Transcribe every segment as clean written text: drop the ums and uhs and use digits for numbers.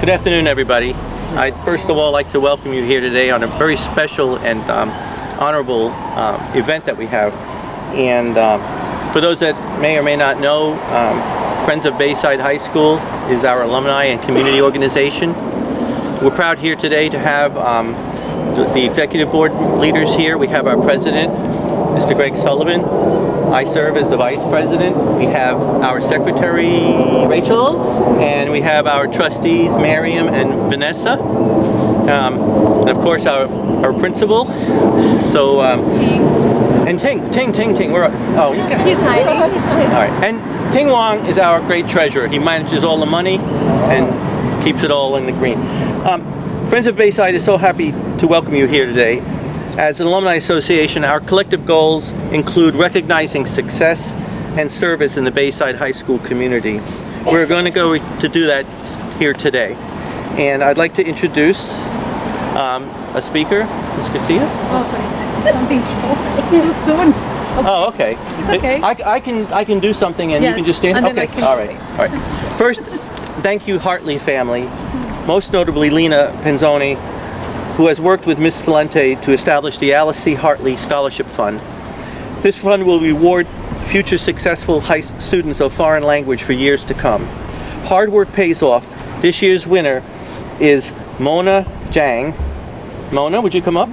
Good afternoon, everybody. I'd first of all like to welcome you here today on a very special and honorable event that we have. And for those that may or may not know, Friends of Bayside High School is our alumni and community organization. We're proud here today to have the executive board leaders here. We have our president, Mr. Gregg Sullivan. I serve as the vice president. We have our secretary, Rachel, and we have our trustees, Miriam and Vanessa, and of course our principal. So Ting. And Ting. Where? Oh, you can. He's hiding. All right. And Ting Wong is our great treasurer. He manages all the money and keeps it all in the green. Friends of Bayside is so happy to welcome you here today. As an alumni association, our collective goals include recognizing success and service in the Bayside High School community. We're going to go to do that here today. And I'd like to introduce a speaker, Ms. Garcia. Oh, please. Something short. Too soon. Okay. Oh, okay. It's okay. I can do something and yes. you can just stand. And okay. All right. First, thank you, Hartley family. Most notably, Lena Penzoni, who has worked with Ms. Valente to establish the Alice C. Hartley Scholarship Fund. This fund will reward future successful students of foreign language for years to come. Hard work pays off. This year's winner is Mona Jang. Mona, would you come up?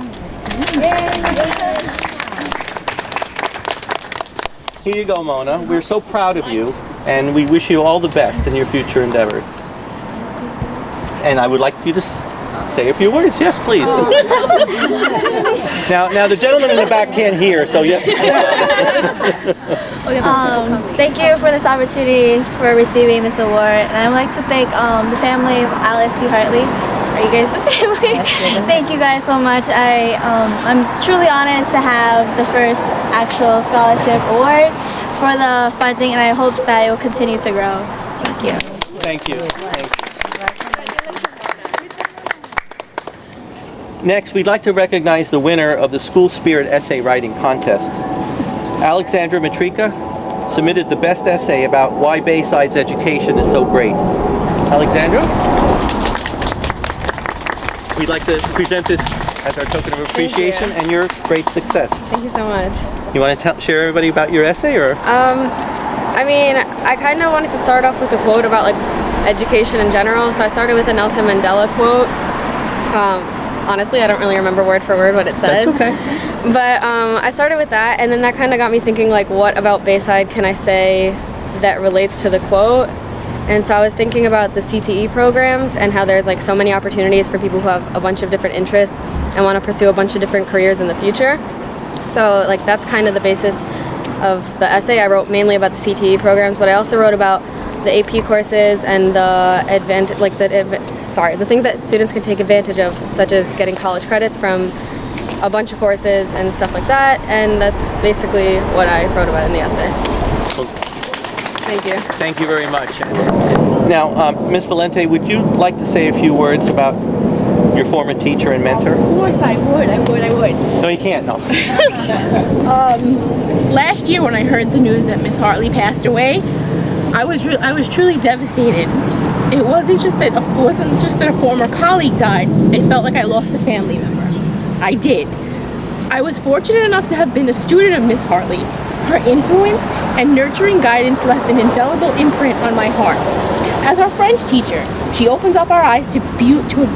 Here you go, Mona. We're so proud of you, and we wish you all the best in your future endeavors. And I would like you to say a few words. Yes, please. Now the gentleman in the back can't hear, so yeah. Thank you for this opportunity for receiving this award, and I would like to thank the family of Alice C. Hartley. Are you guys the family? Thank you guys so much. I'm truly honored to have the first actual scholarship award for the funding, and I hope that it will continue to grow. Thank you. Thank you. Next, we'd like to recognize the winner of the School Spirit Essay Writing Contest. Alexandre submitted the best essay about why Bayside's education is so great. Alexandra? We'd like to present this as our token of appreciation and your great success. Thank you so much. You want to share everybody about your essay, or? I mean, I kind of wanted to start off with a quote about like education in general, so I started with a Nelson Mandela quote. Honestly, I don't really remember word for word what it said. That's okay. But I started with that, and then that kind of got me thinking, like, what about Bayside can I say that relates to the quote? And so I was thinking about the CTE programs and how there's like so many opportunities for people who have a bunch of different interests and want to pursue a bunch of different careers in the future. So like that's kind of the basis of the essay. I wrote mainly about the CTE programs, but I also wrote about the AP courses and the the things that students can take advantage of, such as getting college credits from a bunch of courses and stuff like that. And that's basically what I wrote about in the essay. Well, thank you. Thank you very much. Now, Ms. Valente, would you like to say a few words about your former teacher and mentor? Of course I would. No, you can't, no. Last year when I heard the news that Miss Hartley passed away, I was truly devastated. It wasn't just that a former colleague died. It felt like I lost a family member. I did. I was fortunate enough to have been a student of Miss Hartley. Her influence and nurturing guidance left an indelible imprint on my heart. As our French teacher, she opens up our eyes to a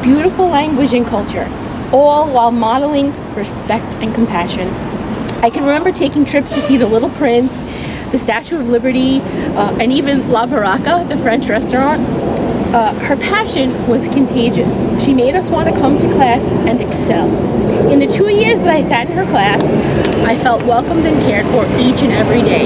beautiful language and culture, all while modeling respect and compassion. I can remember taking trips to see the Little Prince, the Statue of Liberty, and even La Baraka, the French restaurant. Her passion was contagious. She made us want to come to class and excel. In the 2 years that I sat in her class, I felt welcomed and cared for each and every day.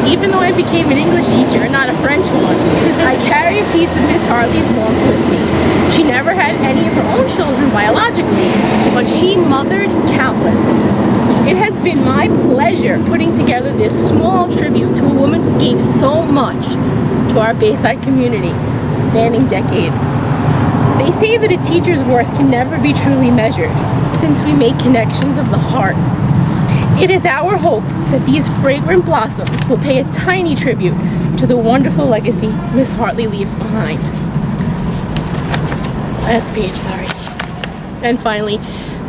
Even though I became an English teacher, not a French one, I carry a piece of Miss Hartley's warmth with me. She never had any of her own children biologically, but she mothered countless. It has been my pleasure putting together this small tribute to a woman who gave so much to our Bayside community, spanning decades. They say that a teacher's worth can never be truly measured, since we make connections of the heart. It is our hope that these fragrant blossoms will pay a tiny tribute to the wonderful legacy Miss Hartley leaves behind. Last page, sorry. And finally,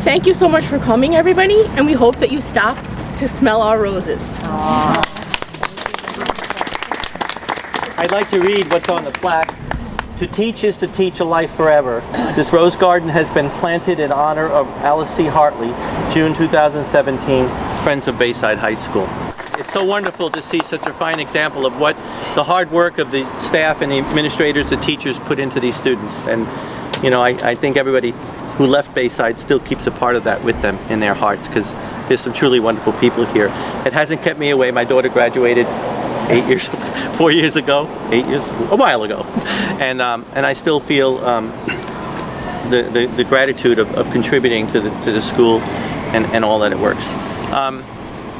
thank you so much for coming, everybody, and we hope that you stop to smell our roses. I'd like to read what's on the plaque. To teach is to teach a life forever. This rose garden has been planted in honor of Alice C. Hartley, June 2017, Friends of Bayside High School. It's so wonderful to see such a fine example of what the hard work of the staff and the administrators, the teachers put into these students. And you know, I think everybody who left Bayside still keeps a part of that with them in their hearts, because there's some truly wonderful people here. It hasn't kept me away. My daughter graduated 4 years ago, a while ago, and I still feel the gratitude of contributing to the school and all that it works.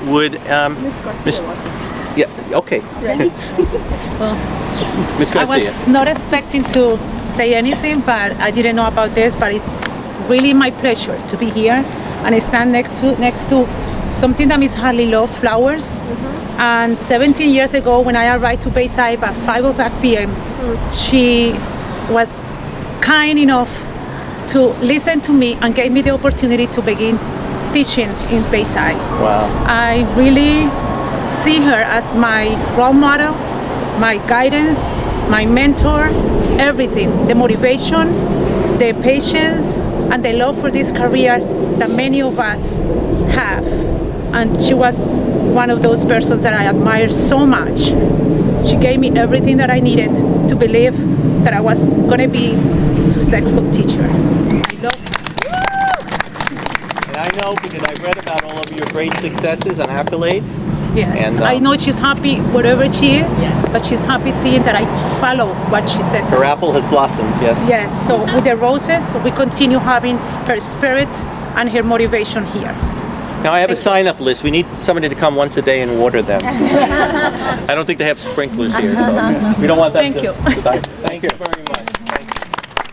Miss Garcia wants to speak. Yeah, okay. Ready? Miss I Garcia. was not expecting to say anything, but I didn't know about this, but it's really my pleasure to be here and stand next to something that Miss Hartley loved, flowers. And 17 years ago, when I arrived to Bayside at 5:00 p.m., she was kind enough to listen to me and gave me the opportunity to begin teaching in Bayside. Wow. I really see her as my role model, my guidance, my mentor, everything. The motivation, the patience, and the love for this career that many of us have. And she was one of those persons that I admire so much. She gave me everything that I needed to believe that I was going to be a successful teacher. I love her. And I know, because I've read about all of your great successes and accolades. Yes, And, I know she's happy wherever she is, but she's happy seeing that I follow what she said to Her me. apple has blossomed, yes? Yes, so with the roses, we continue having her spirit and her motivation here. Now I have a sign-up list. We need somebody to come once a day and water them. I don't think they have sprinklers here, so we don't want them Thank to you. die. Thank you very much. Thank you very much.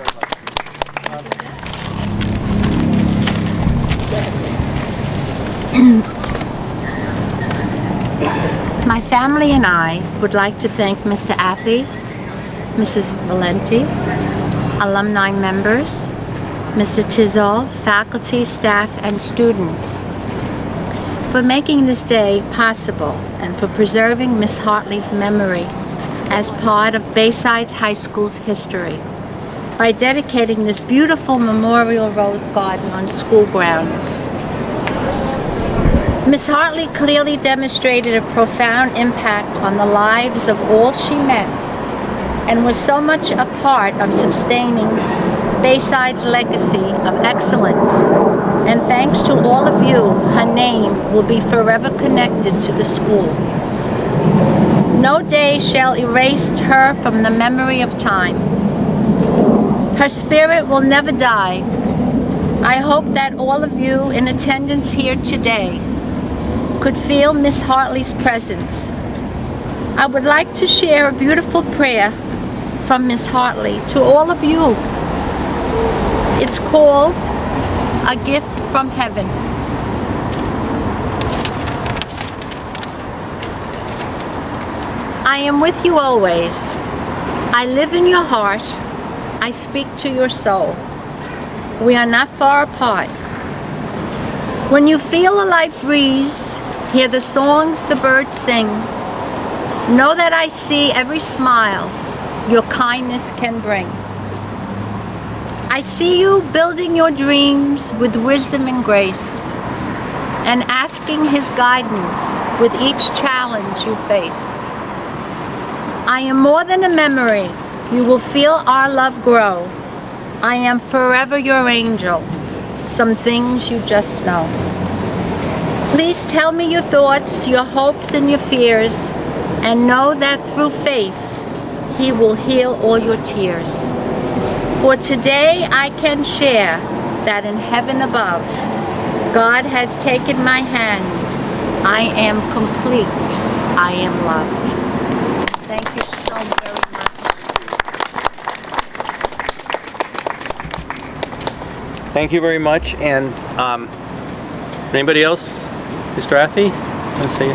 My family and I would like to thank Mr. Athley, Mrs. Valenti, alumni members, Mr. Tizol, faculty, staff, and students for making this day possible and for preserving Miss Hartley's memory as part of Bayside High School's history by dedicating this beautiful memorial rose garden on school grounds. Miss Hartley clearly demonstrated a profound impact on the lives of all she met and was so much a part of sustaining Bayside's legacy of excellence. And thanks to all of you, her name will be forever connected to the school. No day shall erase her from the memory of time. Her spirit will never die. I hope that all of you in attendance here today could feel Miss Hartley's presence. I would like to share a beautiful prayer from Miss Hartley to all of you. It's called A Gift from Heaven. I am with you always. I live in your heart. I speak to your soul. We are not far apart. When you feel a light breeze, hear the songs the birds sing, know that I see every smile your kindness can bring. I see you building your dreams with wisdom and grace and asking His guidance with each challenge you face. I am more than a memory. You will feel our love grow. I am forever your angel. Some things you just know. Please tell me your thoughts, your hopes, and your fears, and know that through faith, He will heal all your tears. For today I can share that in heaven above, God has taken my hand. I am complete. I am loved. Thank you so very much. Thank you very much. And anybody else? Mr. Athy? Let's see.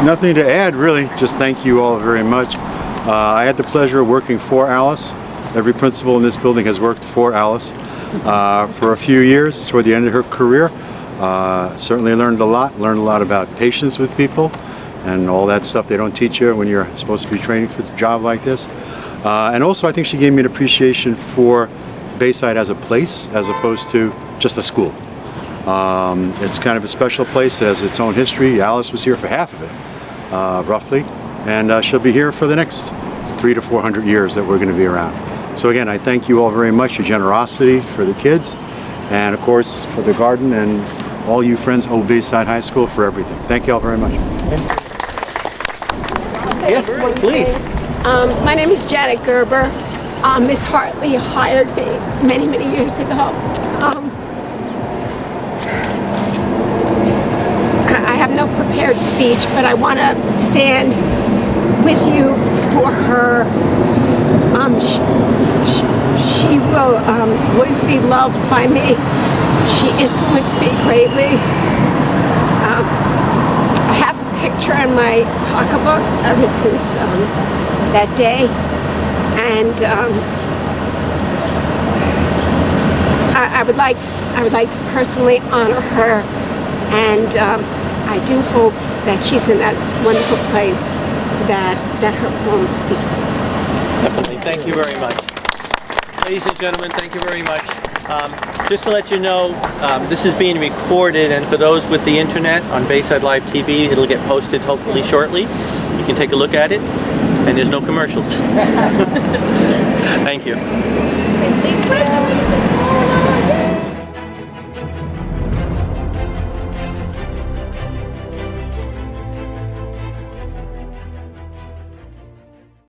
Nothing to add, really. Just thank you all very much. I had the pleasure of working for Alice. Every principal in this building has worked for Alice for a few years toward the end of her career. Certainly learned a lot about patience with people and all that stuff they don't teach you when you're supposed to be training for a job like this. And also I think she gave me an appreciation for Bayside as a place as opposed to just a school. It's kind of a special place. It has its own history. Alice was here for half of it, roughly, and she'll be here for the next 300 to 400 years that we're going to be around. So again, I thank you all very much, your generosity for the kids, and of course for the garden, and all you friends of Bayside High School for everything. Thank you all very much. Yes, please. My name is Janet Gerber. Miss Hartley hired me many, many years ago. I have no prepared speech, but I want to stand with you for her. She wrote, "Was beloved by me." She influenced me greatly. I have a picture in my pocketbook ever since that day, and I would like to personally honor her, and I do hope that she's in that wonderful place that her poem speaks of. Definitely. Thank you very much. Ladies and gentlemen, thank you very much. Just to let you know, this is being recorded, and for those with the internet on Bayside Live TV, it'll get posted hopefully shortly. You can take a look at it, and there's no commercials. Thank you. Congratulations.